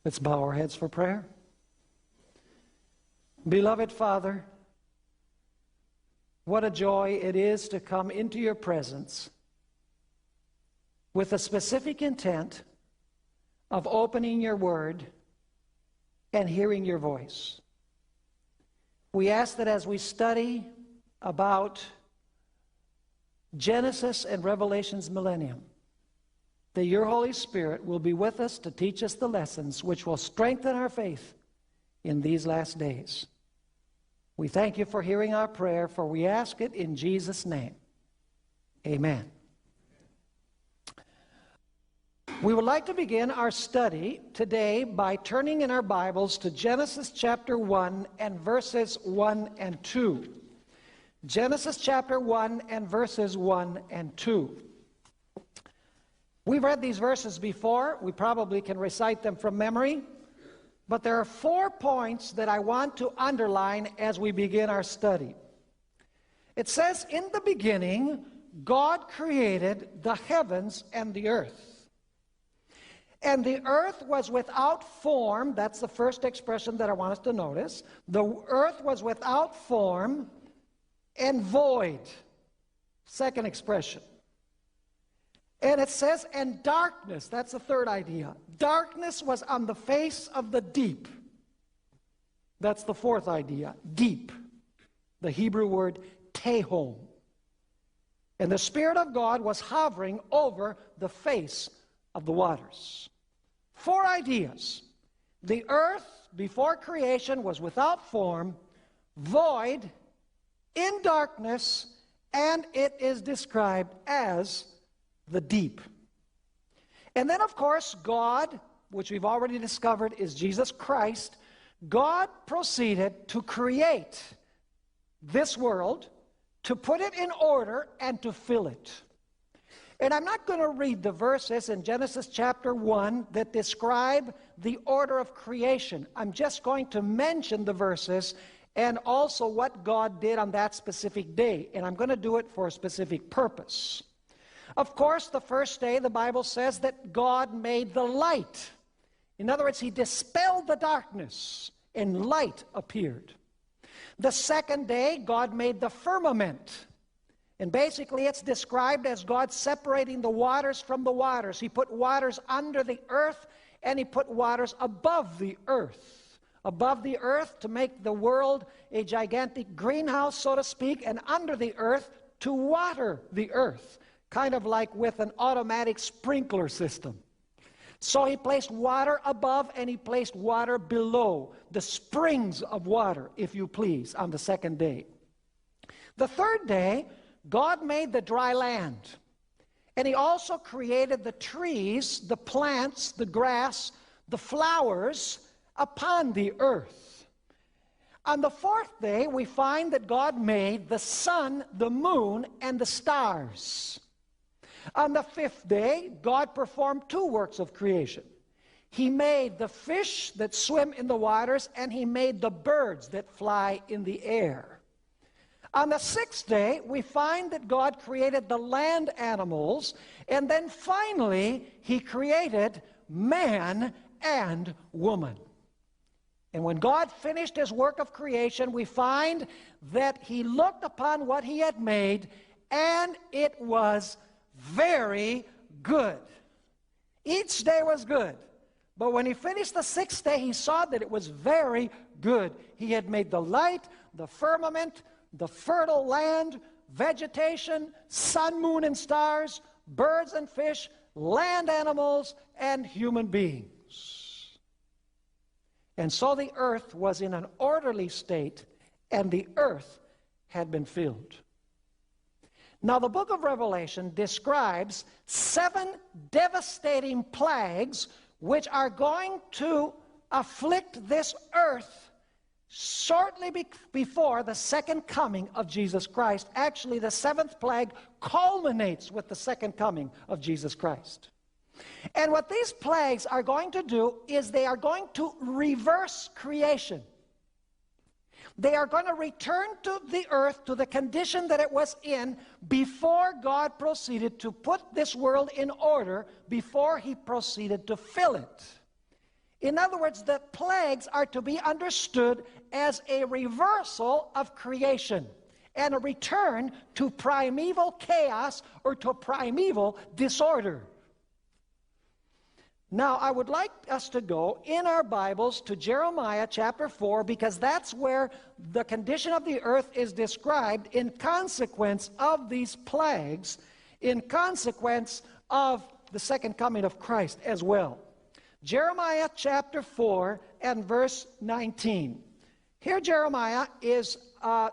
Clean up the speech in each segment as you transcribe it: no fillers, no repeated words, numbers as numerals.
Let's bow our heads for prayer. Beloved Father, what a joy it is to come into your presence with a specific intent of opening your word and hearing your voice. We ask that as we study about Genesis and Revelation's millennium, that your Holy Spirit will be with us to teach us the lessons which will strengthen our faith in these last days. We thank you for hearing our prayer, for we ask it in Jesus' name. Amen. We would like to begin our study today by turning in our Bibles to Genesis chapter 1 and verses 1 and 2. Genesis chapter 1 and verses 1 and 2. We've read these verses before. We probably can recite them from memory. But there are 4 points that I want to underline as we begin our study. It says, in the beginning, God created the heavens and the earth. And the earth was without form. That's the first expression that I want us to notice. The earth was without form and void. Second expression. And it says, and darkness, that's the third idea. Darkness was on the face of the deep. That's the fourth idea, deep. The Hebrew word tehom. And the Spirit of God was hovering over the face of the waters. 4 ideas. The earth before creation was without form, void, in darkness, and it is described as the deep. And then, of course, God, which we've already discovered is Jesus Christ, God proceeded to create this world, to put it in order, and to fill it. And I'm not going to read the verses in Genesis chapter 1 that describe the order of creation. I'm just going to mention the verses and also what God did on that specific day. And I'm going to do it for a specific purpose. Of course, the first day, the Bible says that God made the light. In other words, he dispelled the darkness, and light appeared. The second day, God made the firmament. And basically, it's described as God separating the waters from the waters. He put waters under the earth, and he put waters above the earth. Above the earth to make the world a gigantic greenhouse, so to speak, and under the earth to water the earth. Kind of like with an automatic sprinkler system. So he placed water above and he placed water below, the springs of water, if you please, on the second day. The third day, God made the dry land. And he also created the trees, the plants, the grass, the flowers upon the earth. On the fourth day, we find that God made the sun, the moon, and the stars. On the fifth day, God performed 2 works of creation. He made the fish that swim in the waters, and he made the birds that fly in the air. On the 6th day, we find that God created the land animals, and then finally, he created man and woman. And when God finished his work of creation, we find that he looked upon what he had made, and it was very good. Each day was good. But when he finished the 6th day, he saw that it was very good. He had made the light, the firmament, the fertile land, vegetation, sun, moon, and stars, birds and fish, land animals, and human beings. And so the earth was in an orderly state, and the earth had been filled. Now, the book of Revelation describes 7 devastating plagues which are going to afflict this earth shortly before the second coming of Jesus Christ. Actually, the 7th plague culminates with the second coming of Jesus Christ. And what these plagues are going to do is they are going to reverse creation. They are going to return to the earth to the condition that it was in before God proceeded to put this world in order, before he proceeded to fill it. In other words, the plagues are to be understood as a reversal of creation and a return to primeval chaos or to primeval disorder. Now, I would like us to go in our Bibles to Jeremiah chapter 4, because that's where the condition of the earth is described in consequence of these plagues, in consequence of the second coming of Christ as well. Jeremiah chapter 4 and verse 19. Here Jeremiah is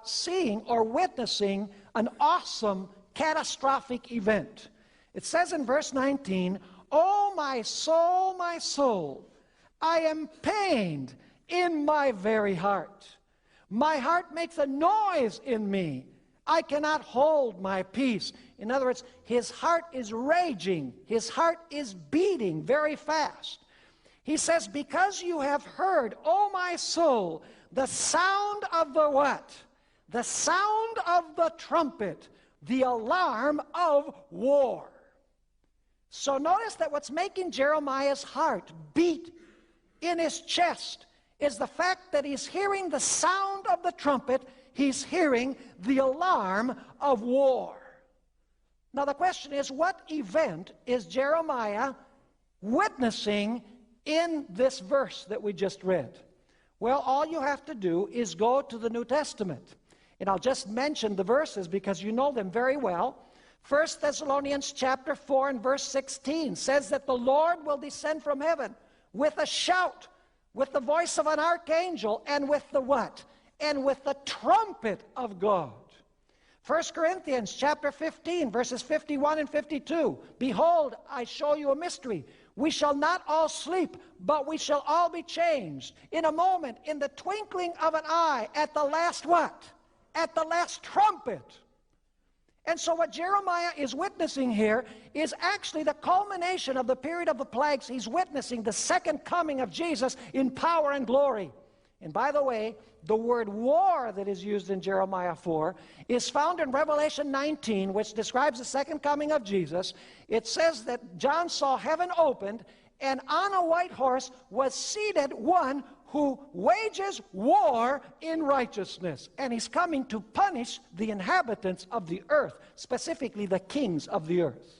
seeing or witnessing an awesome catastrophic event. It says in verse 19, "O my soul, I am pained in my very heart. My heart makes a noise in me. I cannot hold my peace." In other words, his heart is raging. His heart is beating very fast. He says, "Because you have heard, O my soul, the sound of the what? The sound of the trumpet, the alarm of war." So notice that what's making Jeremiah's heart beat in his chest is the fact that he's hearing the sound of the trumpet. He's hearing the alarm of war. Now the question is, what event is Jeremiah witnessing in this verse that we just read? Well, all you have to do is go to the New Testament. And I'll just mention the verses because you know them very well. 1 Thessalonians chapter 4 and verse 16 says that the Lord will descend from heaven with a shout, with the voice of an archangel, and with the what? And with the trumpet of God. 1 Corinthians chapter 15 verses 51 and 52. "Behold, I show you a mystery. We shall not all sleep, but we shall all be changed in a moment, in the twinkling of an eye, at the last what? At the last trumpet." And so what Jeremiah is witnessing here is actually the culmination of the period of the plagues. He's witnessing the second coming of Jesus in power and glory. And by the way, the word war that is used in Jeremiah 4 is found in Revelation 19, which describes the second coming of Jesus. It says that John saw heaven opened, and on a white horse was seated one who wages war in righteousness. And he's coming to punish the inhabitants of the earth, specifically the kings of the earth.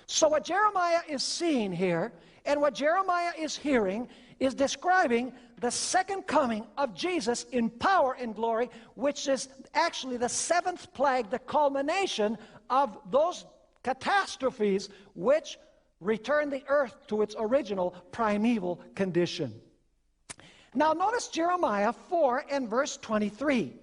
So what Jeremiah is seeing here, and what Jeremiah is hearing, is describing the second coming of Jesus in power and glory, which is actually the seventh plague, the culmination of those catastrophes which return the earth to its original primeval condition. Now notice Jeremiah 4 and verse 23.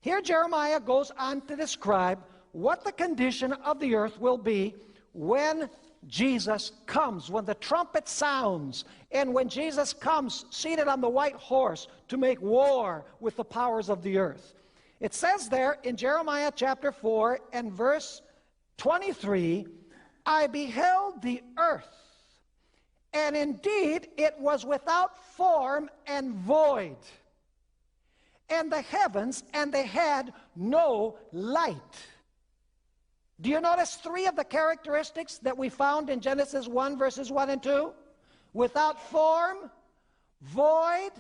Here Jeremiah goes on to describe what the condition of the earth will be when Jesus comes, when the trumpet sounds, and when Jesus comes seated on the white horse to make war with the powers of the earth. It says there in Jeremiah chapter 4 and verse 23, "I beheld the earth, and indeed it was without form and void, and the heavens, and they had no light." Do you notice three of the characteristics that we found in Genesis 1 verses 1 and 2? Without form, void,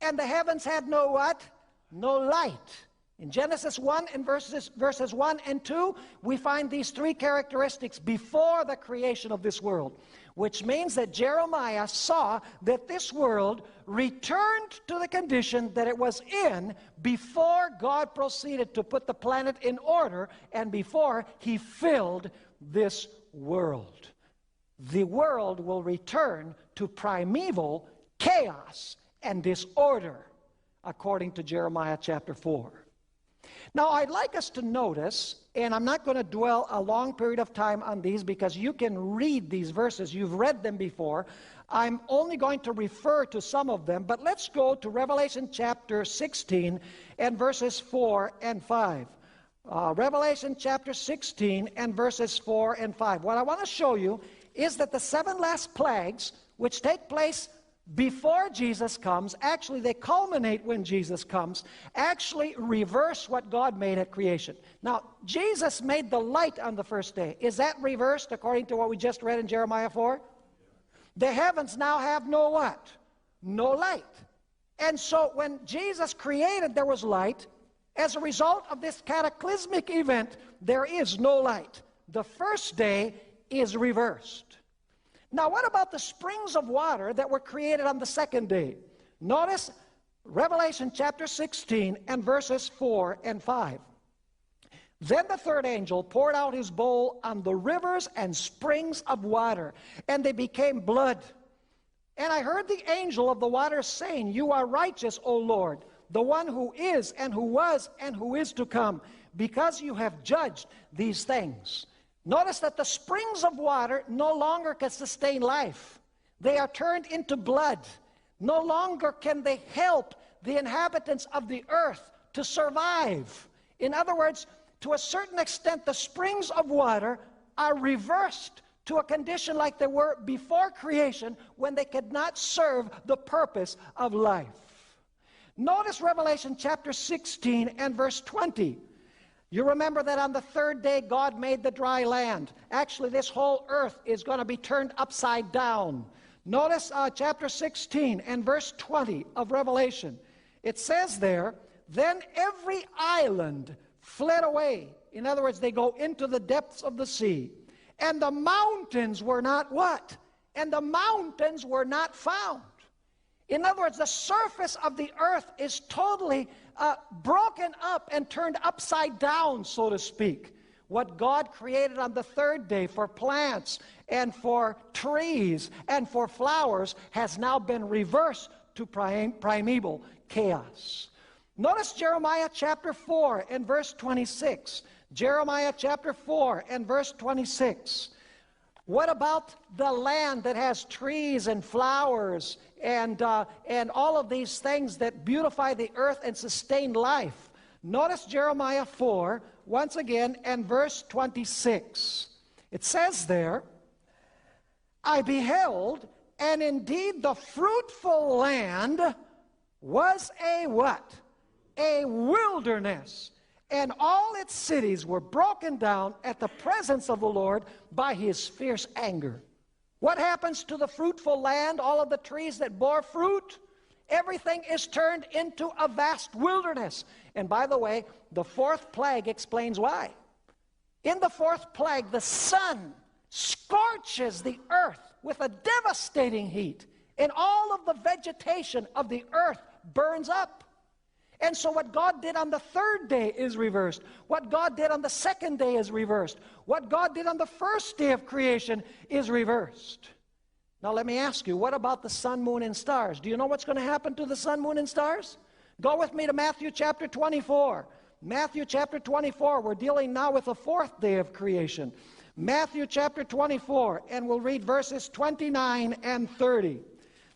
and the heavens had no what? No light. In Genesis 1 and verses 1 and 2, we find these three characteristics before the creation of this world, which means that Jeremiah saw that this world returned to the condition that it was in before God proceeded to put the planet in order and before he filled this world. The world will return to primeval chaos and disorder, according to Jeremiah chapter 4. Now, I'd like us to notice, and I'm not going to dwell a long period of time on these because you can read these verses. You've read them before. I'm only going to refer to some of them, but let's go to Revelation chapter 16 and verses 4 and 5. Revelation chapter 16 and verses 4 and 5. What I want to show you is that the seven last plagues, which take place before Jesus comes, actually they culminate when Jesus comes, actually reverse what God made at creation. Now, Jesus made the light on the first day. Is that reversed according to what we just read in Jeremiah 4? The heavens now have no what? no light. And so when Jesus created, there was light. As a result of this cataclysmic event, there is no light. The first day is reversed. Now, what about the springs of water that were created on the second day? Notice Revelation chapter 16 and verses 4 and 5. Then the third angel poured out his bowl on the rivers and springs of water, and they became blood. And I heard the angel of the waters saying, "You are righteous, O Lord, the one who is and who was and who is to come, because you have judged these things." Notice that the springs of water no longer can sustain life. They are turned into blood. No longer can they help the inhabitants of the earth to survive. In other words, to a certain extent, the springs of water are reversed to a condition like they were before creation, when they could not serve the purpose of life. Notice Revelation chapter 16 and verse 20. You remember that on the third day God made the dry land. Actually, this whole earth is going to be turned upside down. Notice chapter 16 and verse 20 of Revelation. It says there, "Then every island fled away." In other words, they go into the depths of the sea. "And the mountains were not" what? "And the mountains were not found." In other words, the surface of the earth is totally broken up and turned upside down, so to speak. What God created on the third day for plants and for trees and for flowers has now been reversed to primeval chaos. Notice Jeremiah chapter 4 and verse 26. Jeremiah chapter 4 and verse 26. What about the land that has trees and flowers and all of these things that beautify the earth and sustain life? Notice Jeremiah 4, once again, and verse 26. It says there, "I beheld, and indeed the fruitful land was a" what? "A wilderness, and all its cities were broken down at the presence of the Lord by his fierce anger." What happens to the fruitful land, all of the trees that bore fruit? Everything is turned into a vast wilderness. And by the way, the fourth plague explains why. In the fourth plague, the sun scorches the earth with a devastating heat, and all of the vegetation of the earth burns up. And so what God did on the third day is reversed. What God did on the second day is reversed. What God did on the first day of creation is reversed. Now let me ask you, what about the sun, moon, and stars? Do you know what's going to happen to the sun, moon, and stars? Go with me to Matthew chapter 24. Matthew chapter 24, we're dealing now with the fourth day of creation. Matthew chapter 24, and we'll read verses 29 and 30.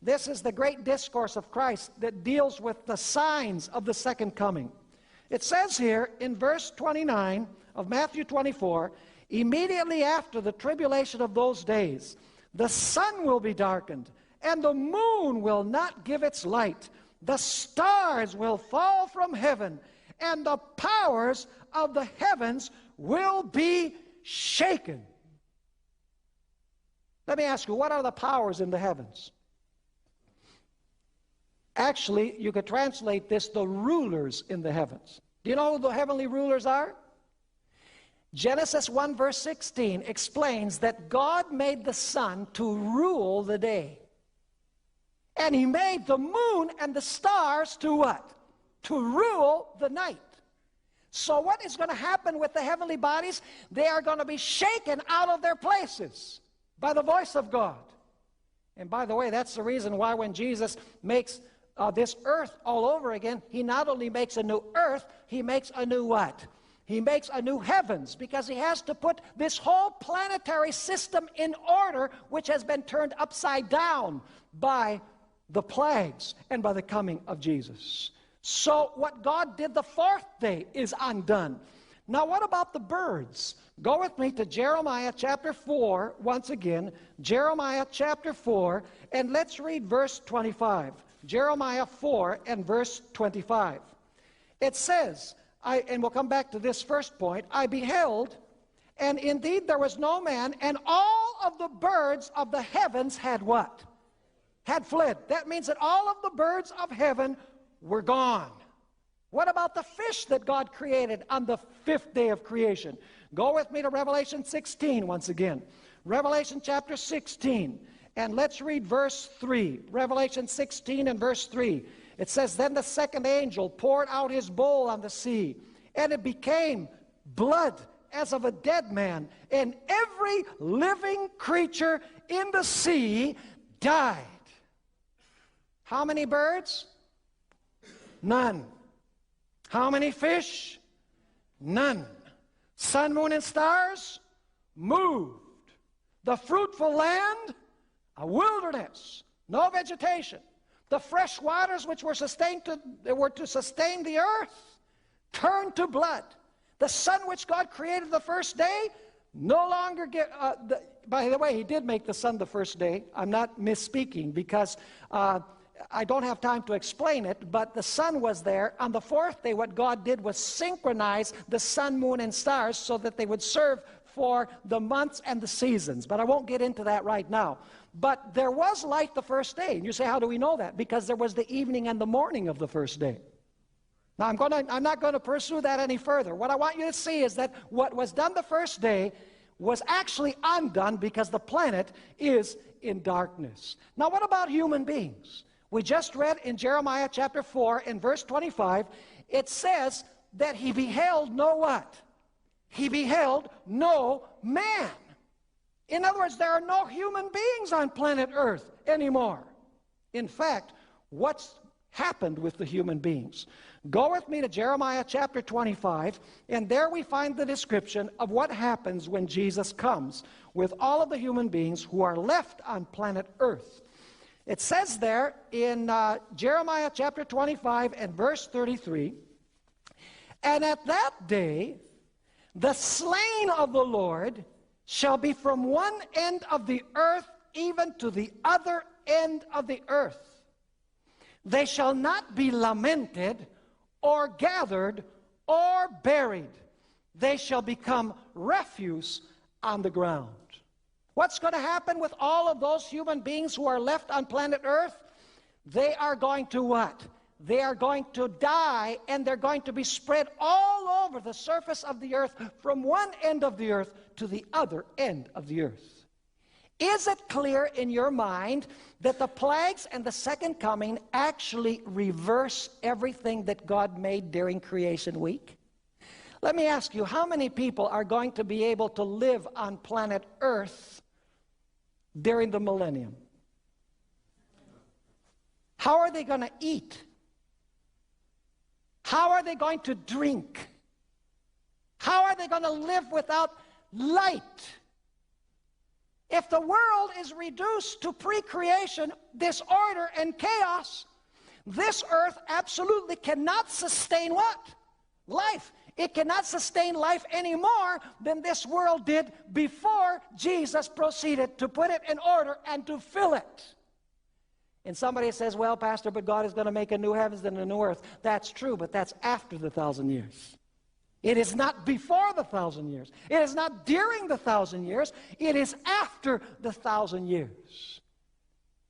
This is the great discourse of Christ that deals with the signs of the second coming. It says here in verse 29 of Matthew 24, "Immediately after the tribulation of those days, the sun will be darkened, and the moon will not give its light. The stars will fall from heaven, and the powers of the heavens will be shaken." Let me ask you, what are the powers in the heavens? Actually, you could translate this, the rulers in the heavens. Do you know who the heavenly rulers are? Genesis 1 verse 16 explains that God made the sun to rule the day. And he made the moon and the stars to what? To rule the night. So what is going to happen with the heavenly bodies? They are going to be shaken out of their places by the voice of God. And by the way, that's the reason why when Jesus makes this earth all over again, he not only makes a new earth, he makes a new what? He makes a new heavens, because he has to put this whole planetary system in order, which has been turned upside down by the plagues and by the coming of Jesus. So what God did the fourth day is undone. Now what about the birds? Go with me to Jeremiah chapter 4, once again, Jeremiah chapter 4, and let's read verse 25. Jeremiah 4 and verse 25. It says, and we'll come back to this first point, "I beheld, and indeed there was no man, and all of the birds of the heavens had" what? had fled. That means that all of the birds of heaven were gone. What about the fish that God created on the 5th day of creation? Go with me to Revelation 16 once again. Revelation chapter 16. And let's read verse 3. Revelation 16 and verse 3. It says, "Then the second angel poured out his bowl on the sea, and it became blood as of a dead man, and every living creature in the sea died." How many birds? None. How many fish? None. Sun, moon, and stars? Moved. The fruitful land? A wilderness. No vegetation. The fresh waters which were to sustain the earth turned to blood. The sun which God created the first day no longer by the way, he did make the sun the first day. I'm not misspeaking because I don't have time to explain it, but the sun was there. On the 4th day, what God did was synchronize the sun, moon, and stars so that they would serve for the months and the seasons. But I won't get into that right now. But there was light the first day. And you say, how do we know that? Because there was the evening and the morning of the first day. Now, I'm not going to pursue that any further. What I want you to see is that what was done the first day was actually undone because the planet is in darkness. Now, what about human beings? We just read in Jeremiah chapter 4 in verse 25, it says that he beheld no what? He beheld no man. In other words, there are no human beings on planet Earth anymore. In fact, what's happened with the human beings? Go with me to Jeremiah chapter 25, and there we find the description of what happens when Jesus comes with all of the human beings who are left on planet Earth. It says there in Jeremiah chapter 25 and verse 33, "And at that day the slain of the Lord shall be from one end of the earth even to the other end of the earth. They shall not be lamented or gathered or buried. They shall become refuse on the ground." What's going to happen with all of those human beings who are left on planet Earth? They are going to what? They are going to die, and they're going to be spread all over the surface of the earth from one end of the earth to the other end of the earth. Is it clear in your mind that the plagues and the second coming actually reverse everything that God made during creation week? Let me ask you, how many people are going to be able to live on planet Earth during the millennium? How are they going to eat? How are they going to drink? How are they going to live without light? If the world is reduced to pre-creation disorder and chaos, this earth absolutely cannot sustain what? Life. It cannot sustain life any more than this world did before Jesus proceeded to put it in order and to fill it. And somebody says, well, Pastor, but God is going to make a new heavens and a new earth. That's true, but that's after the 1,000 years. It is not before the 1,000 years. It is not during the 1,000 years. It is after the 1,000 years.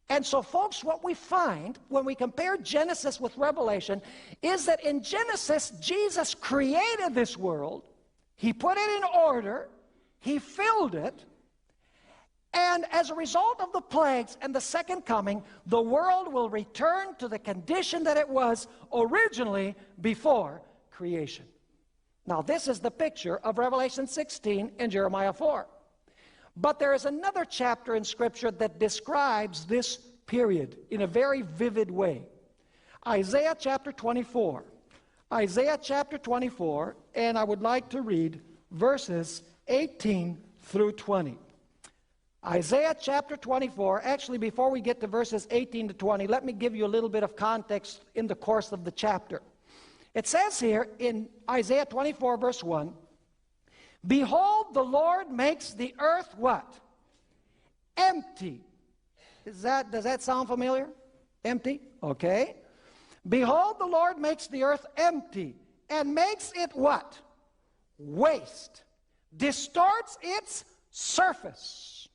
And so, folks, what we find when we compare Genesis with Revelation is that in Genesis, Jesus created this world. He put it in order. He filled it. And as a result of the plagues and the second coming, the world will return to the condition that it was originally before creation. Now, this is the picture of Revelation 16 and Jeremiah 4. But there is another chapter in Scripture that describes this period in a very vivid way. Isaiah chapter 24. Isaiah chapter 24, and I would like to read verses 18 through 20. Isaiah chapter 24, actually before we get to verses 18 to 20, let me give you a little bit of context in the course of the chapter. It says here in Isaiah 24 verse 1, "Behold, the Lord makes the earth" what? Empty. Does that sound familiar? Empty? Okay. "Behold, the Lord makes the earth empty and makes it" what? Waste. Distorts its surface.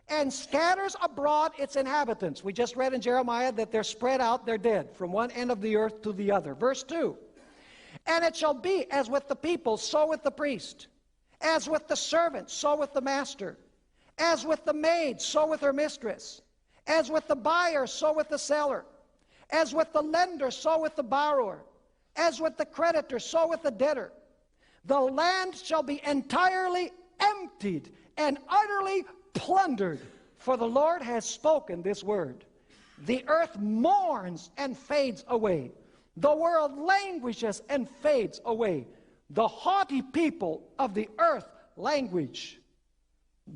and scatters abroad its inhabitants. We just read in Jeremiah that they're spread out, they're dead, from one end of the earth to the other. Verse 2, and it shall be as with the people, so with the priest, as with the servant, so with the master, as with the maid, so with her mistress, as with the buyer, so with the seller, as with the lender, so with the borrower, as with the creditor, so with the debtor. The land shall be entirely emptied and utterly plundered, for the Lord has spoken this word. The earth mourns and fades away. The world languishes and fades away. The haughty people of the earth languish.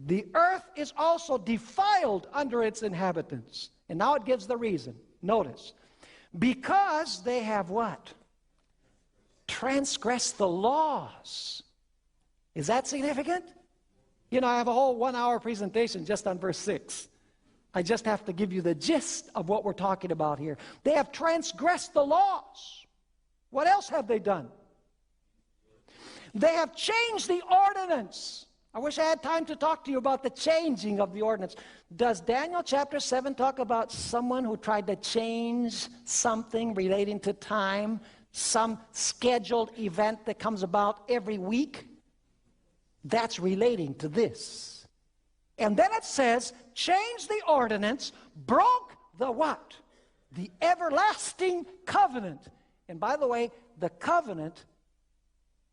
The earth is also defiled under its inhabitants. And now it gives the reason. Notice. Because they have what? Transgressed the laws. Is that significant? You know, I have a whole 1-hour presentation just on verse 6. I just have to give you the gist of what we're talking about here. They have transgressed the laws. What else have they done? They have changed the ordinance. I wish I had time to talk to you about the changing of the ordinance. Does Daniel chapter 7 talk about someone who tried to change something relating to time, some scheduled event that comes about every week? That's relating to this. And then it says, change the ordinance, broke the what? The everlasting covenant. And by the way, the covenant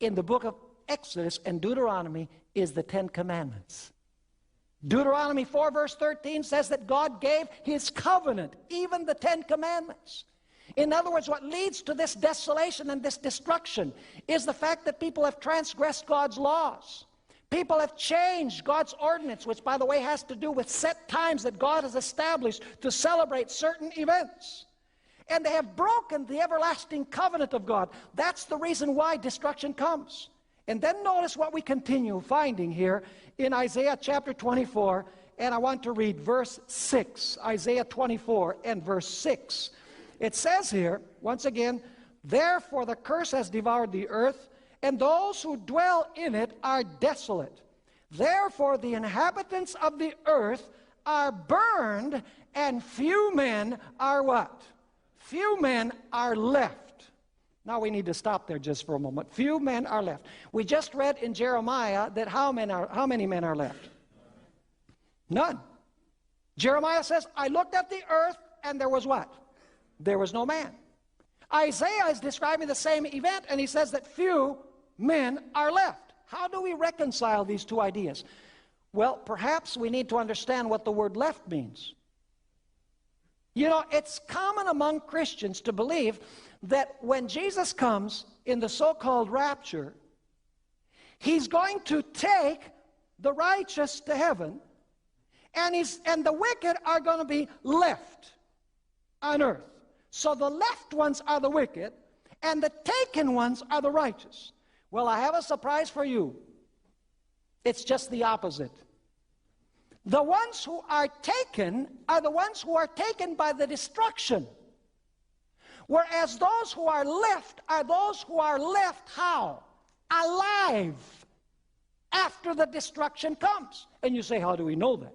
in the book of Exodus and Deuteronomy is the 10 Commandments. Deuteronomy 4 verse 13 says that God gave his covenant, even the 10 Commandments. In other words, what leads to this desolation and this destruction is the fact that people have transgressed God's laws. People have changed God's ordinance, which, by the way, has to do with set times that God has established to celebrate certain events. And they have broken the everlasting covenant of God. That's the reason why destruction comes. And then notice what we continue finding here in Isaiah chapter 24, and I want to read verse 6. Isaiah 24 and verse 6. It says here, once again, therefore the curse has devoured the earth, and those who dwell in it are desolate. Therefore the inhabitants of the earth are burned, and few men are what? Few men are left. Now we need to stop there just for a moment. Few men are left. We just read in Jeremiah that how many men are left? None. Jeremiah says, I looked at the earth and there was what? There was no man. Isaiah is describing the same event, and he says that few men are left. How do we reconcile these two ideas? Well, perhaps we need to understand what the word left means. You know, it's common among Christians to believe that when Jesus comes in the so-called rapture, he's going to take the righteous to heaven, and the wicked are going to be left on earth. So the left ones are the wicked, and the taken ones are the righteous. Well, I have a surprise for you. It's just the opposite. The ones who are taken are the ones who are taken by the destruction. Whereas those who are left are those who are left how? Alive after the destruction comes. And you say, how do we know that?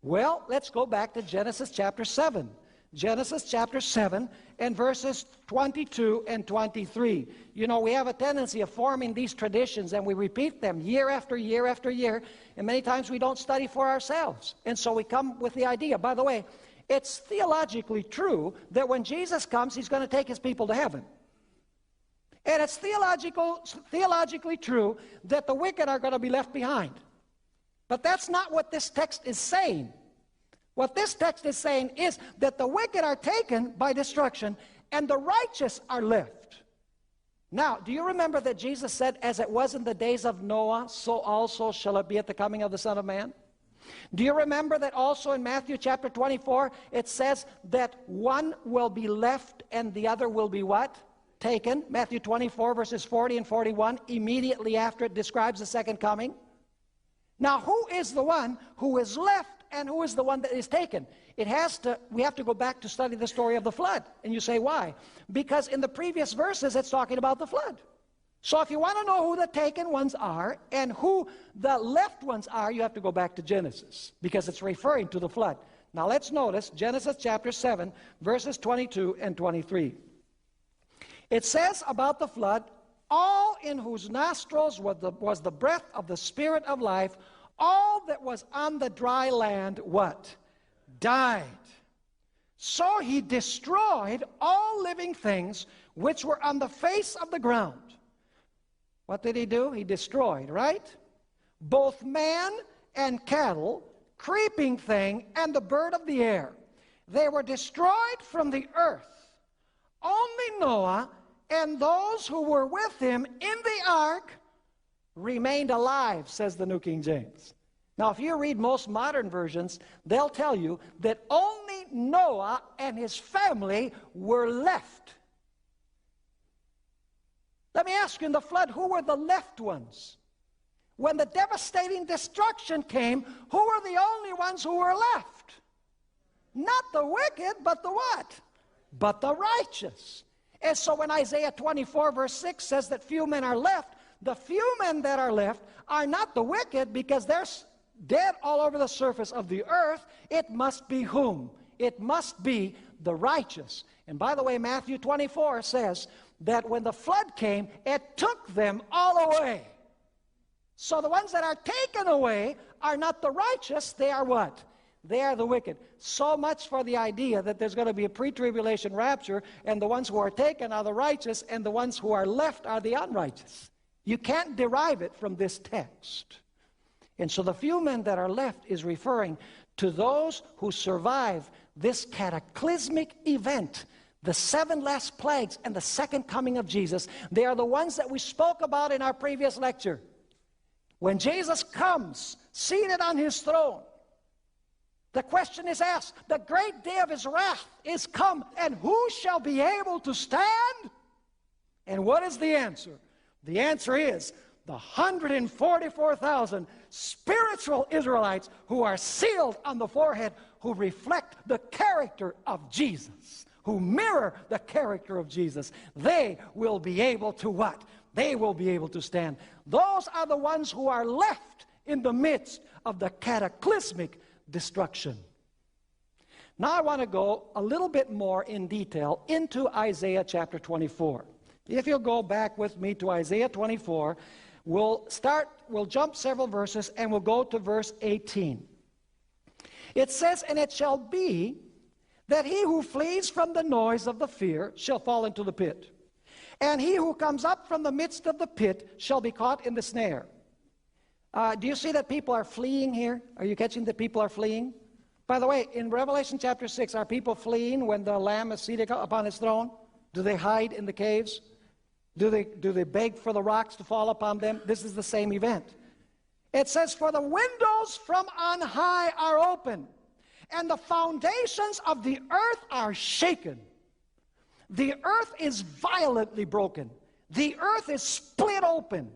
Well, let's go back to Genesis chapter 7. Genesis chapter 7 and verses 22 and 23. You know, we have a tendency of forming these traditions, and we repeat them year after year after year, and many times we don't study for ourselves. And so we come with the idea. By the way, it's theologically true that when Jesus comes, he's going to take his people to heaven. And it's theologically true that the wicked are going to be left behind. But that's not what this text is saying. What this text is saying is that the wicked are taken by destruction and the righteous are left. Now, do you remember that Jesus said, as it was in the days of Noah, so also shall it be at the coming of the Son of Man? Do you remember that also in Matthew chapter 24, it says that one will be left and the other will be what? Taken. Matthew 24 verses 40 and 41, immediately after it describes the second coming. Now, who is the one who is left and who is the one that is taken? We have to go back to study the story of the flood. And you say, why? Because in the previous verses, it's talking about the flood. So if you want to know who the taken ones are and who the left ones are, you have to go back to Genesis, because it's referring to the flood. Now let's notice Genesis chapter 7, verses 22 and 23. It says about the flood, all in whose nostrils was the breath of the Spirit of life, all that was on the dry land, what? Died. So he destroyed all living things which were on the face of the ground. What did he do? He destroyed, right? Both man and cattle, creeping thing, and the bird of the air. They were destroyed from the earth. Only Noah and those who were with him in the ark remained alive, says the New King James. Now, if you read most modern versions, they'll tell you that only Noah and his family were left. Let me ask you, in the flood, who were the left ones? When the devastating destruction came, who were the only ones who were left? Not the wicked, but the what? But the righteous. And so when Isaiah 24, verse 6 says that few men are left, the few men that are left are not the wicked, because they're dead all over the surface of the earth. It must be whom? It must be the righteous. And by the way, Matthew 24 says that when the flood came, it took them all away. So the ones that are taken away are not the righteous, they are what? They are the wicked. So much for the idea that there's going to be a pre-tribulation rapture, and the ones who are taken are the righteous, and the ones who are left are the unrighteous. You can't derive it from this text. And so the few men that are left is referring to those who survive this cataclysmic event, the 7 last plagues and the second coming of Jesus. They are the ones that we spoke about in our previous lecture. When Jesus comes, seated on his throne, the question is asked, the great day of his wrath is come, and who shall be able to stand? And what is the answer? The answer is the 144,000 spiritual Israelites who are sealed on the forehead, who reflect the character of Jesus, who mirror the character of Jesus. They will be able to what? They will be able to stand. Those are the ones who are left in the midst of the cataclysmic destruction. Now I want to go a little bit more in detail into Isaiah chapter 24. If you'll go back with me to Isaiah 24, we'll jump several verses, and we'll go to verse 18. It says, "And it shall be that he who flees from the noise of the fear shall fall into the pit. And he who comes up from the midst of the pit shall be caught in the snare." Do you see that people are fleeing here? Are you catching that people are fleeing? By the way, in Revelation chapter 6, are people fleeing when the Lamb is seated upon his throne? Do they hide in the caves? Do they beg for the rocks to fall upon them? This is the same event. It says, "For the windows from on high are open, and the foundations of the earth are shaken." The earth is violently broken. The earth is split open.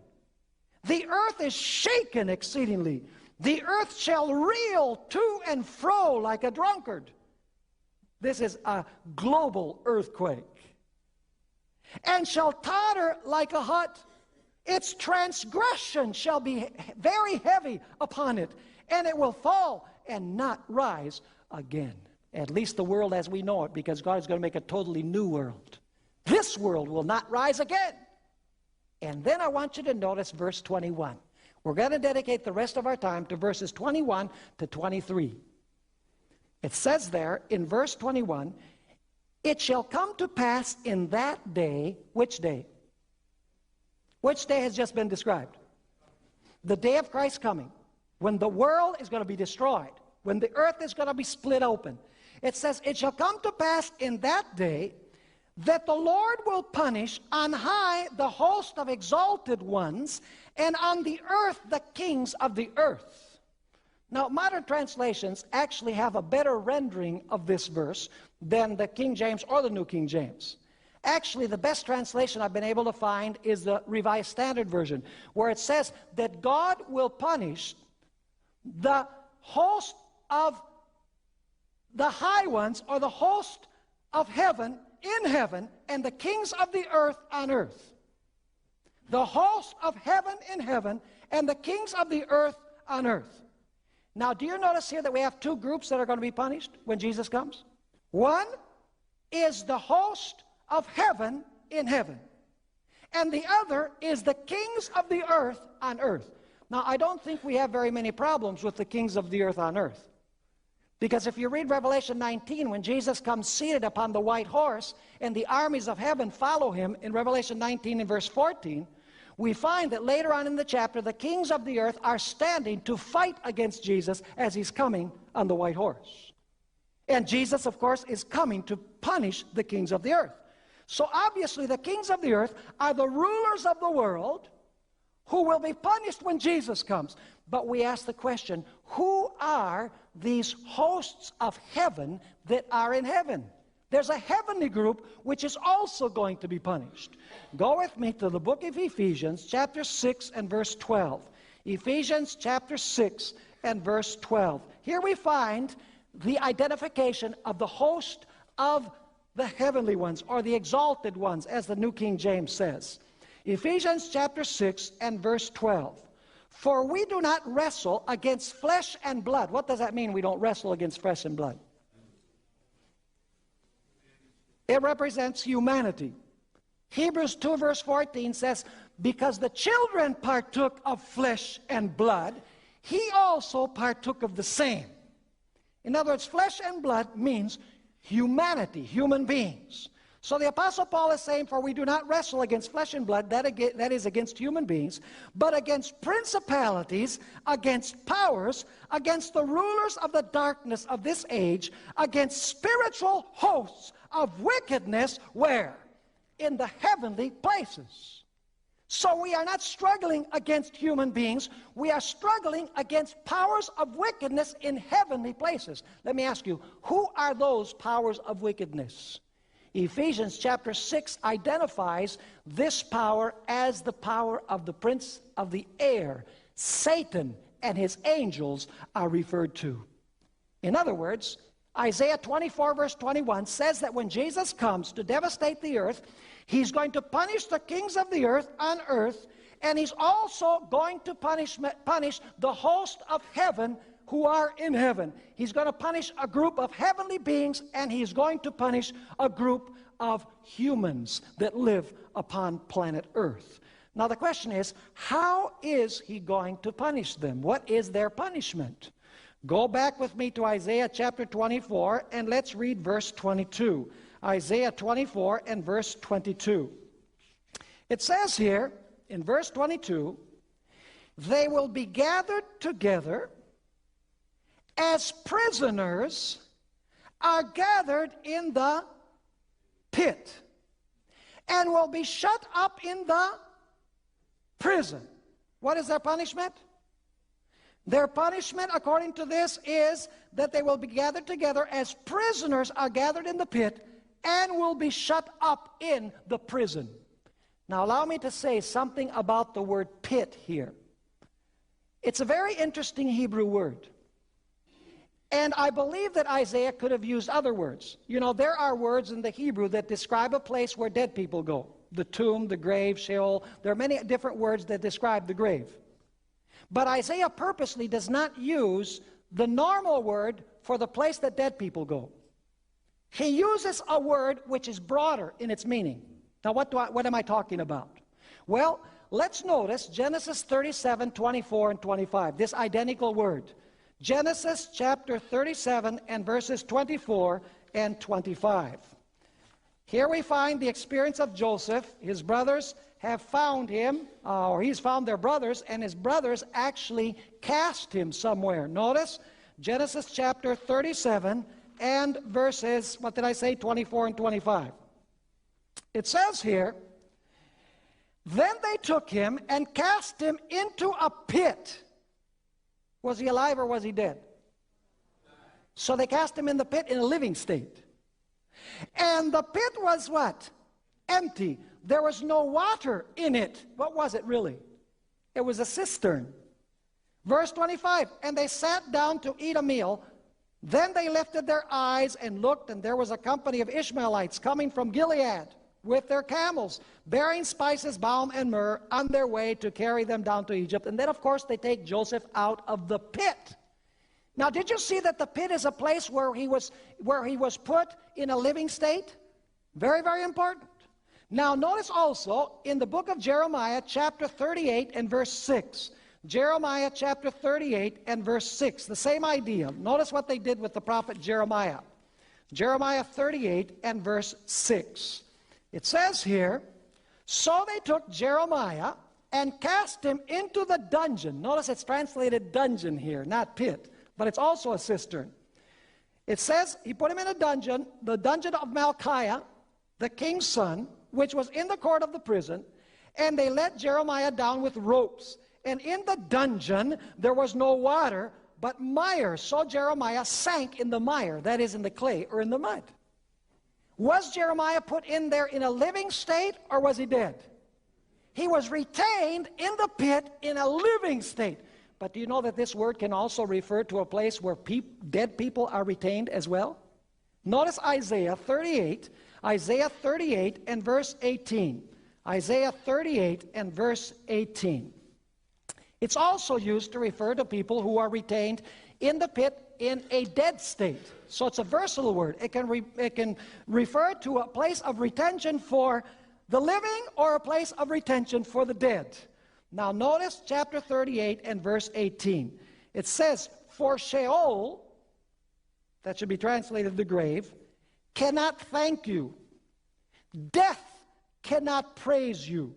The earth is shaken exceedingly. The earth shall reel to and fro like a drunkard. This is a global earthquake. "And shall totter like a hut. Its transgression shall be very heavy upon it, and it will fall and not rise again." At least the world as we know it, because God is going to make a totally new world. This world will not rise again. And then I want you to notice verse 21. We're going to dedicate the rest of our time to verses 21 to 23. It says there in verse 21, "It shall come to pass in that day," which day? Which day has just been described? The day of Christ's coming, when the world is going to be destroyed, when the earth is going to be split open. It says, "It shall come to pass in that day that the Lord will punish on high the host of exalted ones, and on the earth the kings of the earth." Now, modern translations actually have a better rendering of this verse than the King James or the New King James. Actually, the best translation I've been able to find is the Revised Standard Version, where it says that God will punish the host of the high ones, or the host of heaven in heaven, and the kings of the earth on earth. the host of heaven in heaven, and the kings of the earth on earth. Now, do you notice here that we have two groups that are going to be punished when Jesus comes? One is the host of heaven in heaven, and the other is the kings of the earth on earth. Now, I don't think we have very many problems with the kings of the earth on earth. Because if you read Revelation 19, when Jesus comes seated upon the white horse and the armies of heaven follow him, in Revelation 19 and verse 14, we find that later on in the chapter, the kings of the earth are standing to fight against Jesus as he's coming on the white horse. And Jesus, of course, is coming to punish the kings of the earth. So obviously, the kings of the earth are the rulers of the world who will be punished when Jesus comes. But we ask the question, who are these hosts of heaven that are in heaven? There's a heavenly group which is also going to be punished. Go with me to the book of Ephesians, chapter 6 and verse 12. Ephesians chapter 6 and verse 12. Here we find the identification of the host of the heavenly ones, or the exalted ones, as the New King James says. Ephesians chapter 6 and verse 12. For we do not wrestle against flesh and blood. What does that mean, we don't wrestle against flesh and blood? It represents humanity. Hebrews 2 verse 14 says, because the children partook of flesh and blood, he also partook of the same. In other words, flesh and blood means humanity, human beings. So the Apostle Paul is saying, for we do not wrestle against flesh and blood, that is against human beings, but against principalities, against powers, against the rulers of the darkness of this age, against spiritual hosts of wickedness, where? In the heavenly places. So we are not struggling against human beings, we are struggling against powers of wickedness in heavenly places. Let me ask you, who are those powers of wickedness? Ephesians chapter 6 identifies this power as the power of the prince of the air. Satan and his angels are referred to. In other words, Isaiah 24 verse 21 says that when Jesus comes to devastate the earth, he's going to punish the kings of the earth on earth, and he's also going to punish the host of heaven who are in heaven. He's going to punish a group of heavenly beings, and he's going to punish a group of humans that live upon planet Earth. Now the question is, how is he going to punish them? What is their punishment? Go back with me to Isaiah chapter 24, and let's read verse 22. Isaiah 24 and verse 22. It says here in verse 22, they will be gathered together as prisoners are gathered in the pit, and will be shut up in the prison. What is their punishment? Their punishment, according to this, is that they will be gathered together as prisoners are gathered in the pit, and will be shut up in the prison. Now allow me to say something about the word pit here. It's a very interesting Hebrew word. And I believe that Isaiah could have used other words. You know, there are words in the Hebrew that describe a place where dead people go. The tomb, the grave, Sheol. There are many different words that describe the grave. But Isaiah purposely does not use the normal word for the place that dead people go. He uses a word which is broader in its meaning. Now what am I talking about? Well, let's notice Genesis 37, 24, and 25, this identical word. Genesis chapter 37 and verses 24 and 25. Here we find the experience of Joseph. His brothers have found him, or he's found their brothers, and his brothers actually cast him somewhere. Notice Genesis chapter 37 and verses, 24 and 25. It says here, then they took him and cast him into a pit. Was he alive or was he dead? So they cast him in the pit in a living state. And the pit was what? Empty. There was no water in it. What was it really? It was a cistern. Verse 25, and they sat down to eat a meal. Then they lifted their eyes and looked, and there was a company of Ishmaelites coming from Gilead. with their camels, bearing spices, balm, and myrrh on their way to carry them down to Egypt. And then, of course, they take Joseph out of the pit. Now, did you see that the pit is a place where he was put in a living state? Very, very important. Now, notice also in the book of Jeremiah, chapter 38 and verse 6. Jeremiah chapter 38 and verse 6, the same idea. Notice what they did with the prophet Jeremiah. Jeremiah 38 and verse 6. It says here, so they took Jeremiah and cast him into the dungeon. Notice it's translated dungeon here, not pit, but it's also a cistern. It says he put him in a dungeon, the dungeon of Malchiah, the king's son, which was in the court of the prison, and they let Jeremiah down with ropes. And in the dungeon there was no water, but mire. So Jeremiah sank in the mire, that is in the clay or in the mud. Was Jeremiah put in there in a living state, or was he dead? He was retained in the pit in a living state. But do you know that this word can also refer to a place where dead people are retained as well? Notice Isaiah 38 and verse 18. Isaiah 38 and verse 18. It's also used to refer to people who are retained in the pit in a dead state. So it's a versatile word. It can refer to a place of retention for the living or a place of retention for the dead. Now notice chapter 38 and verse 18. It says, for Sheol, that should be translated the grave, cannot thank you. Death cannot praise you.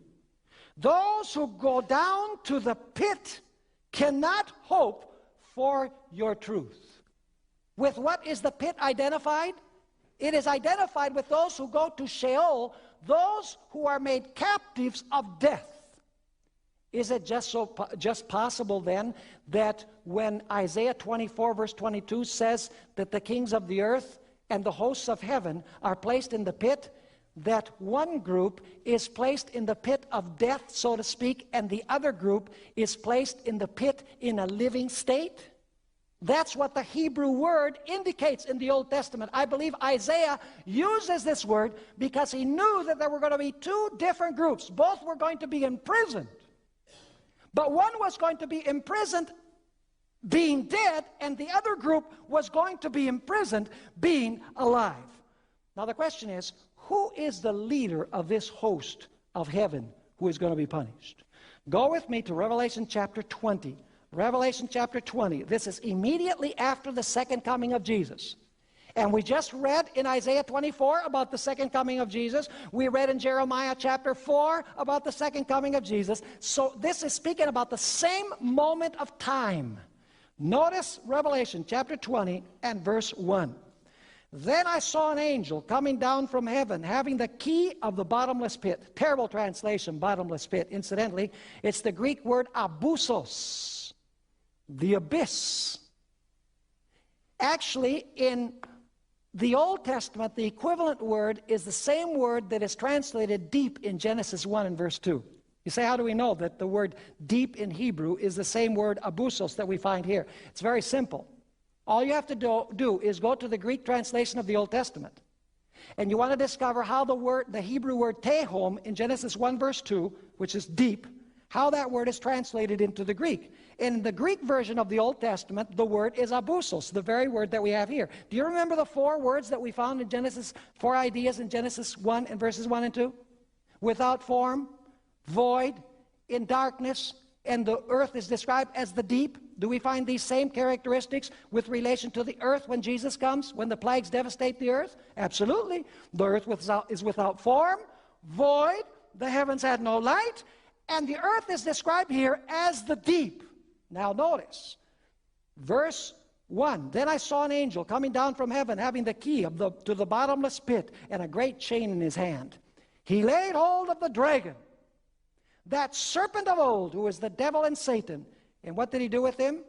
Those who go down to the pit cannot hope for your truth. With what is the pit identified? It is identified with those who go to Sheol, those who are made captives of death. Is it just possible then that when Isaiah 24 verse 22 says that the kings of the earth and the hosts of heaven are placed in the pit, that one group is placed in the pit of death, so to speak, and the other group is placed in the pit in a living state? That's what the Hebrew word indicates in the Old Testament. I believe Isaiah uses this word because he knew that there were going to be two different groups. Both were going to be imprisoned. But one was going to be imprisoned being dead, and the other group was going to be imprisoned being alive. Now the question is, who is the leader of this host of heaven who is going to be punished? Go with me to Revelation chapter 20. Revelation chapter 20. This is immediately after the second coming of Jesus. And we just read in Isaiah 24 about the second coming of Jesus. We read in Jeremiah chapter 4 about the second coming of Jesus. So this is speaking about the same moment of time. Notice Revelation chapter 20 and verse 1. Then I saw an angel coming down from heaven, having the key of the bottomless pit. Terrible translation, bottomless pit. Incidentally, it's the Greek word abyssos, the abyss. Actually, in the Old Testament, the equivalent word is the same word that is translated deep in Genesis 1 and verse 2. You say, how do we know that the word deep in Hebrew is the same word abyssos that we find here? It's very simple. All you have to do is go to the Greek translation of the Old Testament. And you want to discover how the Hebrew word tehom in Genesis 1 verse 2, which is deep, how that word is translated into the Greek. In the Greek version of the Old Testament, the word is abyssos, the very word that we have here. Do you remember the four words that we found in Genesis, four ideas in Genesis 1 and verses 1 and 2? Without form, void, in darkness, and the earth is described as the deep. Do we find these same characteristics with relation to the earth when Jesus comes, when the plagues devastate the earth? Absolutely. The earth is without form, void, the heavens had no light, and the earth is described here as the deep. Now notice, verse 1, then I saw an angel coming down from heaven, having the key to the bottomless pit and a great chain in his hand. He laid hold of the dragon, that serpent of old, who is the devil and Satan. And what did he do with him?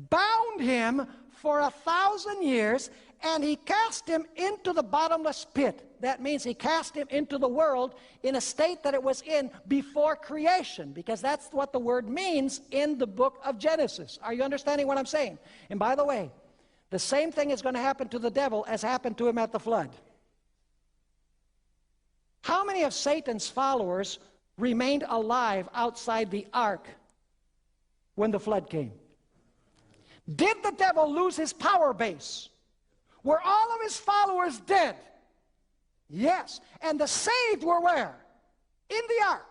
Bound him for 1,000 years, and he cast him into the bottomless pit. That means he cast him into the world in a state that it was in before creation, because that's what the word means in the book of Genesis. Are you understanding what I'm saying? And by the way, the same thing is going to happen to the devil as happened to him at the flood. How many of Satan's followers remained alive outside the ark when the flood came? Did the devil lose his power base? Were all of his followers dead? Yes. And the saved were where? In the ark.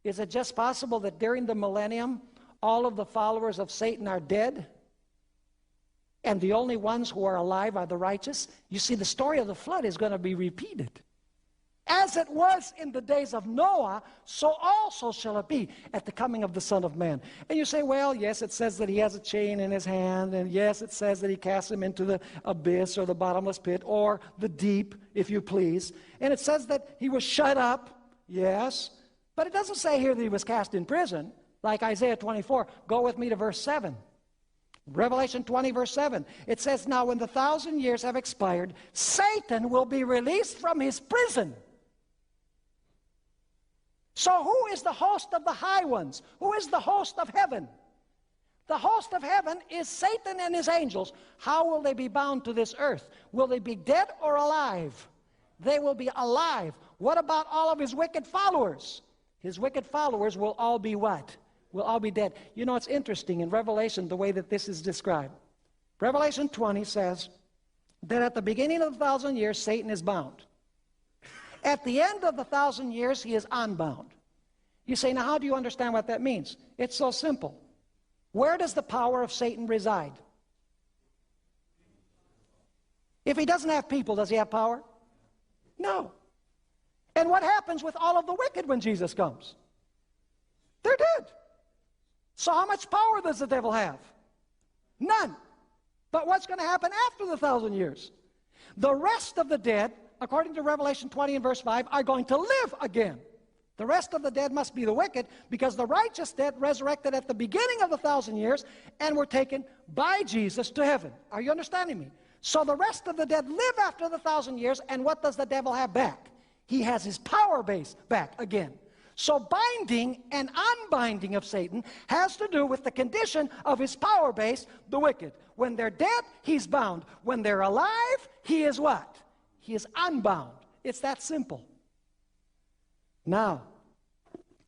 Is it just possible that during the millennium, all of the followers of Satan are dead? And the only ones who are alive are the righteous? You see, the story of the flood is going to be repeated. As it was in the days of Noah, so also shall it be at the coming of the Son of Man. And you say, well, yes, it says that he has a chain in his hand, and yes, it says that he casts him into the abyss or the bottomless pit or the deep, if you please. And it says that he was shut up, yes, but it doesn't say here that he was cast in prison, like Isaiah 24. Go with me to verse 7. Revelation 20, verse 7. It says, now when the 1,000 years have expired, Satan will be released from his prison. So who is the host of the high ones? Who is the host of heaven? The host of heaven is Satan and his angels. How will they be bound to this earth? Will they be dead or alive? They will be alive. What about all of his wicked followers? His wicked followers will all be what? Will all be dead. You know, it's interesting in Revelation the way that this is described. Revelation 20 says that at the beginning of the 1,000 years, Satan is bound. At the end of the 1,000 years, he is unbound. You say, now how do you understand what that means? It's so simple. Where does the power of Satan reside? If he doesn't have people, does he have power? No. And what happens with all of the wicked when Jesus comes? They're dead. So how much power does the devil have? None. But what's going to happen after the 1,000 years? The rest of the dead, according to Revelation 20 and verse 5, are going to live again. The rest of the dead must be the wicked, because the righteous dead resurrected at the beginning of the 1,000 years and were taken by Jesus to heaven. Are you understanding me? So the rest of the dead live after the 1,000 years, and what does the devil have back? He has his power base back again. So binding and unbinding of Satan has to do with the condition of his power base, the wicked. When they're dead, he's bound. When they're alive, he is what? He is unbound. It's that simple. Now,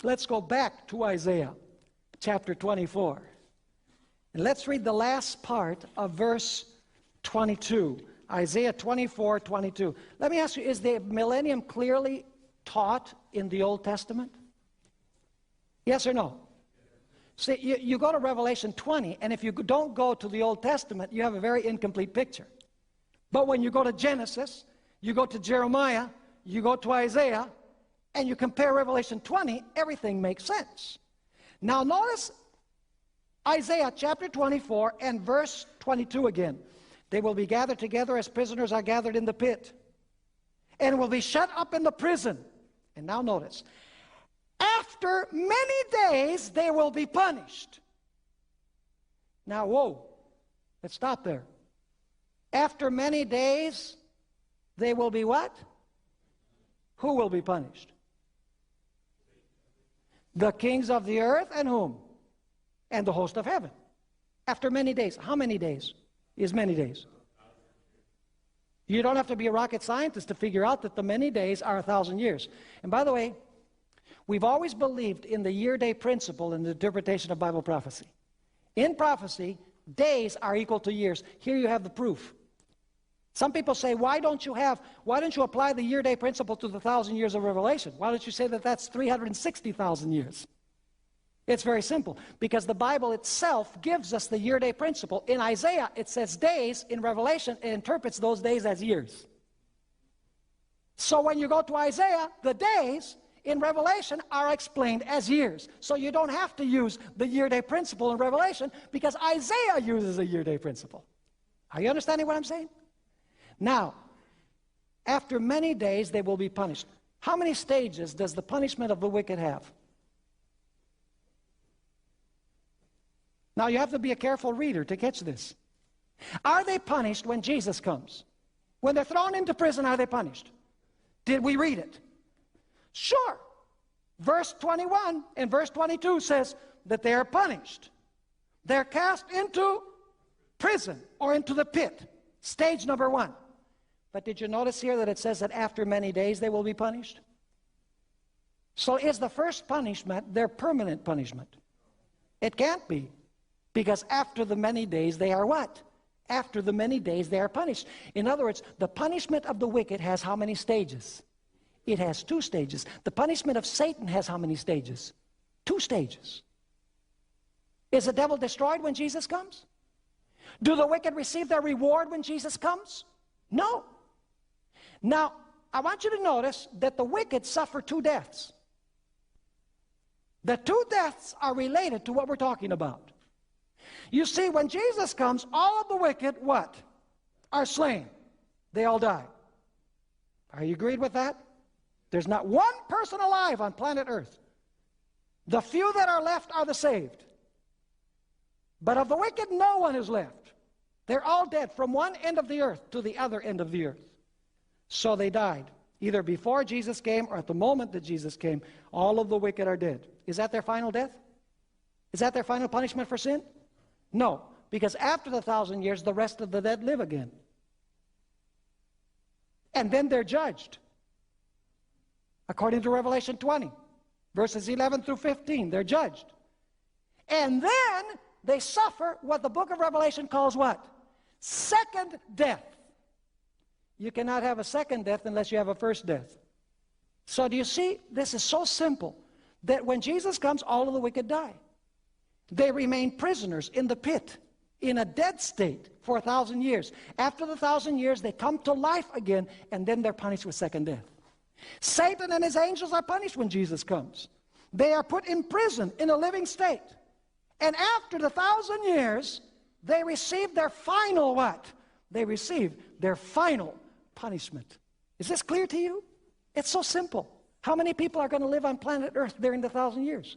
let's go back to Isaiah chapter 24. And let's read the last part of verse 22. Isaiah 24, 22. Let me ask you, is the millennium clearly taught in the Old Testament? Yes or no? See, you go to Revelation 20, and if you don't go to the Old Testament, you have a very incomplete picture. But when you go to Genesis, you go to Jeremiah, you go to Isaiah, and you compare Revelation 20, everything makes sense. Now notice Isaiah chapter 24 and verse 22 again. They will be gathered together as prisoners are gathered in the pit, and will be shut up in the prison. And now notice, after many days they will be punished. Now, whoa, let's stop there. After many days they will be what? Who will be punished? The kings of the earth, and whom? And the host of heaven. After many days. How many days is many days? You don't have to be a rocket scientist to figure out that the many days are 1,000 years. And by the way, we've always believed in the year-day principle in the interpretation of Bible prophecy. In prophecy, days are equal to years. Here you have the proof. Some people say, why don't you apply the year-day principle to the 1,000 years of Revelation? Why don't you say that that's 360,000 years? It's very simple, because the Bible itself gives us the year-day principle. In Isaiah, it says days. In Revelation, it interprets those days as years. So when you go to Isaiah, the days in Revelation are explained as years. So you don't have to use the year-day principle in Revelation, because Isaiah uses a year-day principle. Are you understanding what I'm saying? Now, after many days they will be punished. How many stages does the punishment of the wicked have? Now you have to be a careful reader to catch this. Are they punished when Jesus comes? When they're thrown into prison, are they punished? Did we read it? Sure. Verse 21 and verse 22 says that they are punished. They're cast into prison or into the pit. Stage number one. But did you notice here that it says that after many days they will be punished? So is the first punishment their permanent punishment? It can't be. Because after the many days they are what? After the many days they are punished. In other words, the punishment of the wicked has how many stages? It has 2 stages. The punishment of Satan has how many stages? 2 stages. Is the devil destroyed when Jesus comes? Do the wicked receive their reward when Jesus comes? No. Now, I want you to notice that the wicked suffer 2 deaths. The 2 deaths are related to what we're talking about. You see, when Jesus comes, all of the wicked, what? Are slain. They all die. Are you agreed with that? There's not one person alive on planet Earth. The few that are left are the saved. But of the wicked, no one is left. They're all dead from one end of the earth to the other end of the earth. So they died, either before Jesus came or at the moment that Jesus came. All of the wicked are dead. Is that their final death? Is that their final punishment for sin? No, because after the 1,000 years, the rest of the dead live again. And then they're judged. According to Revelation 20, verses 11 through 15, they're judged. And then they suffer what the book of Revelation calls what? Second death. You cannot have a second death unless you have a first death. So do you see, this is so simple that when Jesus comes, all of the wicked die. They remain prisoners in the pit, in a dead state for 1,000 years. After the 1,000 years, they come to life again, and then they're punished with second death. Satan and his angels are punished when Jesus comes. They are put in prison in a living state. And after the 1,000 years, they receive their final what? They receive their final punishment. Is this clear to you? It's so simple. How many people are going to live on planet Earth during the 1,000 years?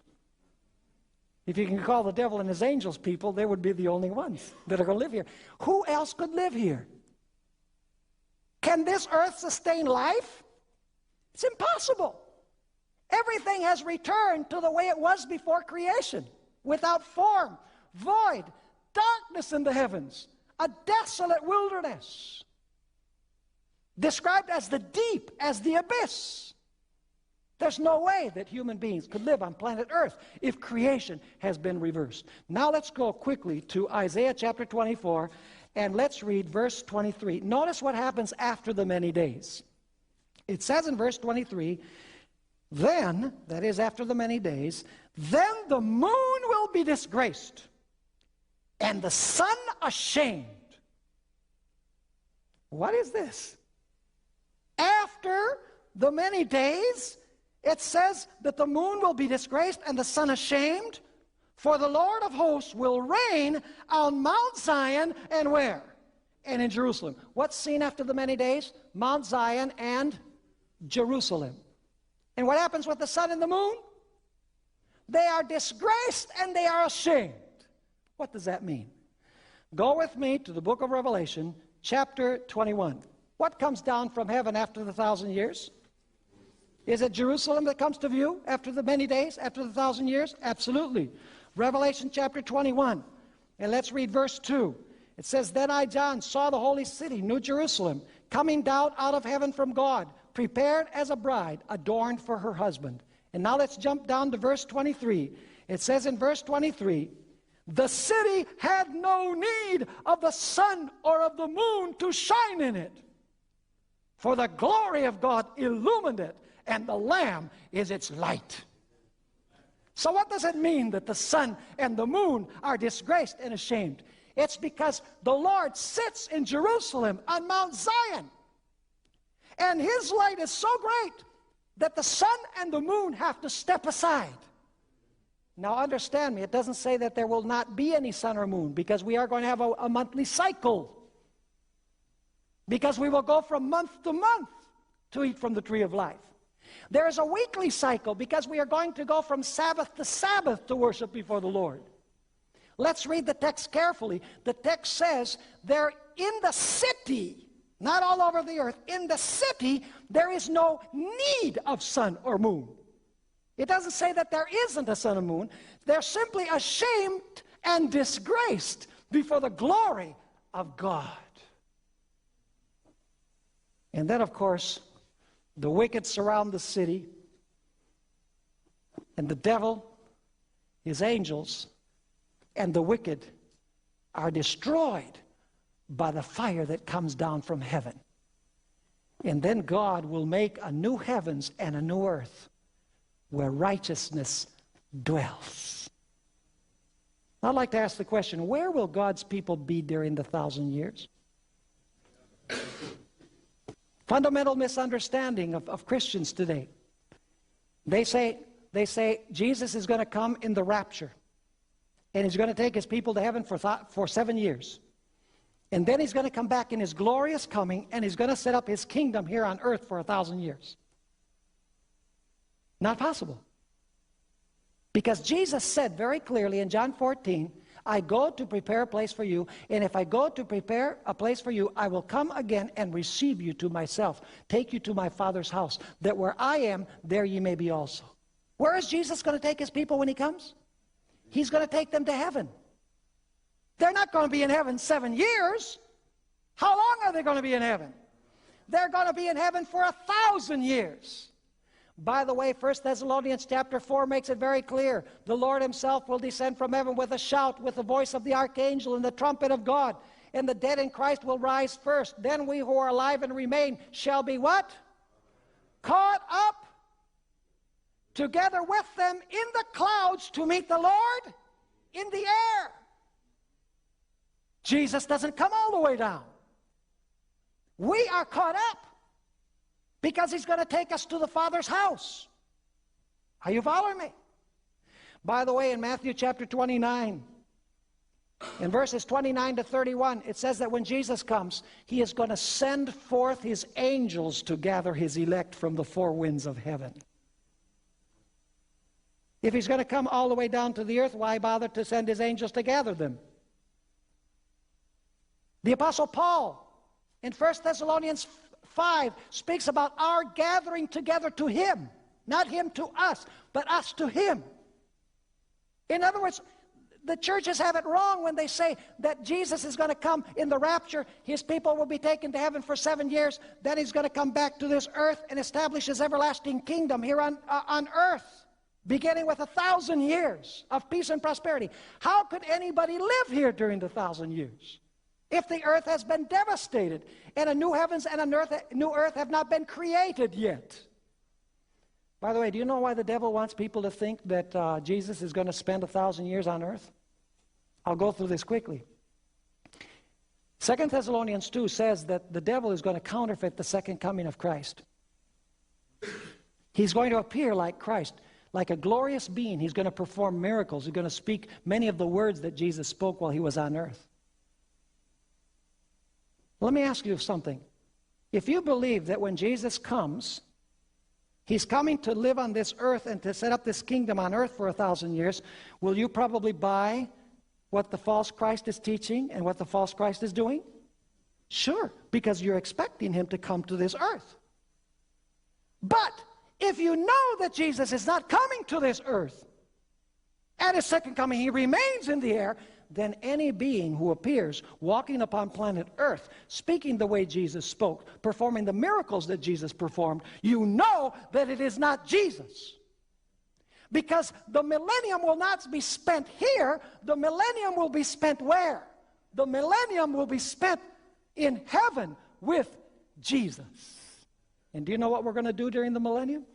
If you can call the devil and his angels people, they would be the only ones that are going to live here. Who else could live here? Can this earth sustain life? It's impossible. Everything has returned to the way it was before creation, without form, void, darkness in the heavens, a desolate wilderness, described as the deep, as the abyss. There's no way that human beings could live on planet Earth if creation has been reversed. Now let's go quickly to Isaiah chapter 24, and let's read verse 23. Notice what happens after the many days. It says in verse 23, then, that is after the many days, then the moon will be disgraced, and the sun ashamed. What is this? After the many days, it says that the moon will be disgraced and the sun ashamed, for the Lord of hosts will reign on Mount Zion, and where? And in Jerusalem. What's seen after the many days? Mount Zion and Jerusalem. And what happens with the sun and the moon? They are disgraced and they are ashamed. What does that mean? Go with me to the book of Revelation, chapter 21. What comes down from heaven after the 1,000 years? Is it Jerusalem that comes to view after the many days, after the 1,000 years? Absolutely. Revelation chapter 21. And let's read verse 2. It says, then I, John, saw the holy city, New Jerusalem, coming down out of heaven from God, prepared as a bride, adorned for her husband. And now let's jump down to verse 23. It says in verse 23, the city had no need of the sun or of the moon to shine in it, for the glory of God illumined it, and the Lamb is its light. So what does it mean that the sun and the moon are disgraced and ashamed? It's because the Lord sits in Jerusalem on Mount Zion, and his light is so great that the sun and the moon have to step aside. Now understand me, it doesn't say that there will not be any sun or moon, because we are going to have a monthly cycle. Because we will go from month to month to eat from the tree of life. There is a weekly cycle, because we are going to go from Sabbath to Sabbath to worship before the Lord. Let's read the text carefully. The text says, there in the city, not all over the earth, in the city, there is no need of sun or moon. It doesn't say that there isn't a sun or moon. They're simply ashamed and disgraced before the glory of God. And then, of course, the wicked surround the city, and the devil, his angels, and the wicked are destroyed by the fire that comes down from heaven. And then God will make a new heavens and a new earth where righteousness dwells. I'd like to ask the question, where will God's people be during the 1,000 years? Fundamental misunderstanding of Christians today. They say Jesus is going to come in the rapture, and he's going to take his people to heaven for 7 years. And then he's going to come back in his glorious coming, and he's going to set up his kingdom here on earth for 1,000 years. Not possible. Because Jesus said very clearly in John 14, I go to prepare a place for you, and if I go to prepare a place for you, I will come again and receive you to myself, take you to my Father's house, that where I am, there ye may be also. Where is Jesus going to take his people when he comes? He's going to take them to heaven. They're not going to be in heaven 7 years. How long are they going to be in heaven? They're going to be in heaven for 1,000 years. By the way, 1 Thessalonians chapter 4 makes it very clear. The Lord himself will descend from heaven with a shout, with the voice of the archangel and the trumpet of God. And the dead in Christ will rise first. Then we who are alive and remain shall be what? Caught up together with them in the clouds to meet the Lord in the air. Jesus doesn't come all the way down. We are caught up because he's going to take us to the Father's house. Are you following me? By the way, in Matthew chapter 29, in verses 29 to 31, it says that when Jesus comes, he is going to send forth his angels to gather his elect from the four winds of heaven. If he's going to come all the way down to the earth, why bother to send his angels to gather them? The Apostle Paul, in 1 Thessalonians 5, speaks about our gathering together to him. Not him to us, but us to him. In other words, the churches have it wrong when they say that Jesus is going to come in the rapture. His people will be taken to heaven for 7 years. Then he's going to come back to this earth and establish his everlasting kingdom here on earth, beginning with 1,000 years of peace and prosperity. How could anybody live here during the 1,000 years if the earth has been devastated and a new heavens and a new earth have not been created yet? By the way, do you know why the devil wants people to think that Jesus is going to spend 1,000 years on earth? I'll go through this quickly. 2 Thessalonians 2 says that the devil is going to counterfeit the second coming of Christ. He's going to appear like Christ, like a glorious being. He's going to perform miracles. He's going to speak many of the words that Jesus spoke while he was on earth. Let me ask you something. If you believe that when Jesus comes, he's coming to live on this earth and to set up this kingdom on earth for 1,000 years, will you probably buy what the false Christ is teaching and what the false Christ is doing? Sure, because you're expecting him to come to this earth. But if you know that Jesus is not coming to this earth, at his second coming he remains in the air, then any being who appears walking upon planet earth, speaking the way Jesus spoke, performing the miracles that Jesus performed, you know that it is not Jesus. Because the millennium will not be spent here. The millennium will be spent where? The millennium will be spent in heaven with Jesus. And do you know what we're going to do during the millennium?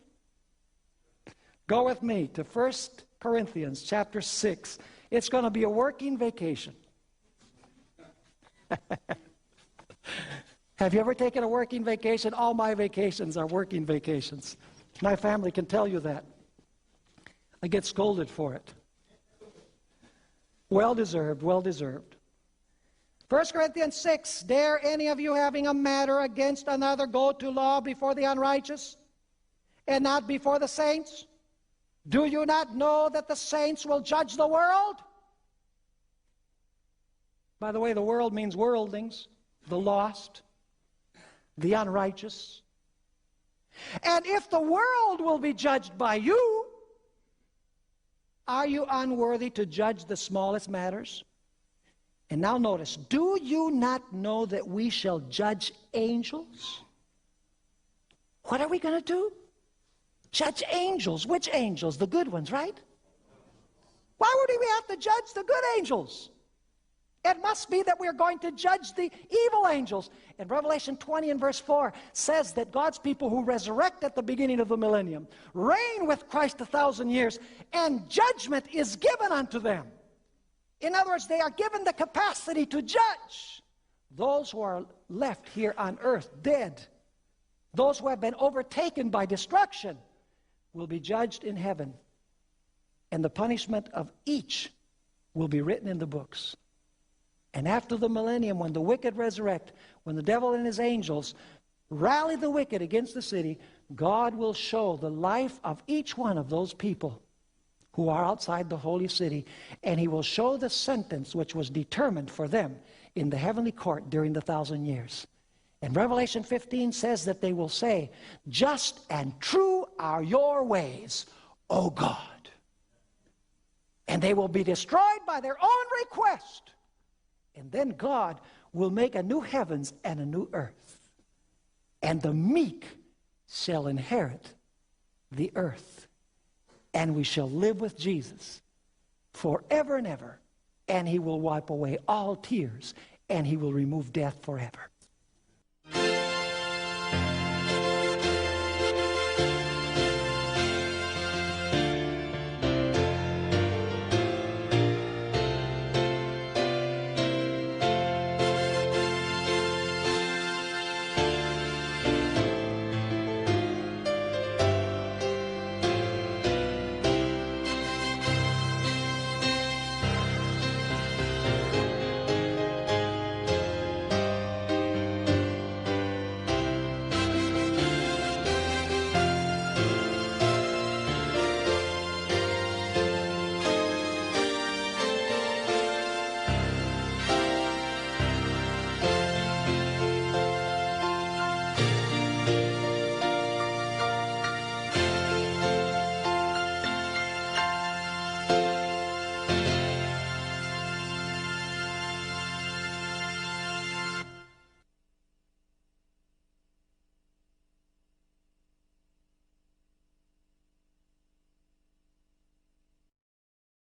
Go with me to 1 Corinthians chapter 6. It's going to be a working vacation. Have you ever taken a working vacation? All my vacations are working vacations. My family can tell you that. I get scolded for it. Well deserved, well deserved. 1 Corinthians 6, dare any of you having a matter against another go to law before the unrighteous and not before the saints? Do you not know that the saints will judge the world? By the way, the world means worldlings, the lost, the unrighteous. And if the world will be judged by you, are you unworthy to judge the smallest matters? And now notice, do you not know that we shall judge angels? What are we going to do? Judge angels. Which angels? The good ones, right? Why would we have to judge the good angels? It must be that we're going to judge the evil angels. And Revelation 20 and verse 4 says that God's people who resurrect at the beginning of the millennium reign with Christ 1,000 years, and judgment is given unto them. In other words, they are given the capacity to judge those who are left here on earth dead. Those who have been overtaken by destruction will be judged in heaven, and the punishment of each will be written in the books. And after the millennium, when the wicked resurrect, when the devil and his angels rally the wicked against the city, God will show the life of each one of those people who are outside the holy city, and he will show the sentence which was determined for them in the heavenly court during the 1,000 years. And Revelation 15 says that they will say, "Just and true are your ways, O God." And they will be destroyed by their own request. And then God will make a new heavens and a new earth. And the meek shall inherit the earth. And we shall live with Jesus forever and ever. And he will wipe away all tears. And he will remove death forever.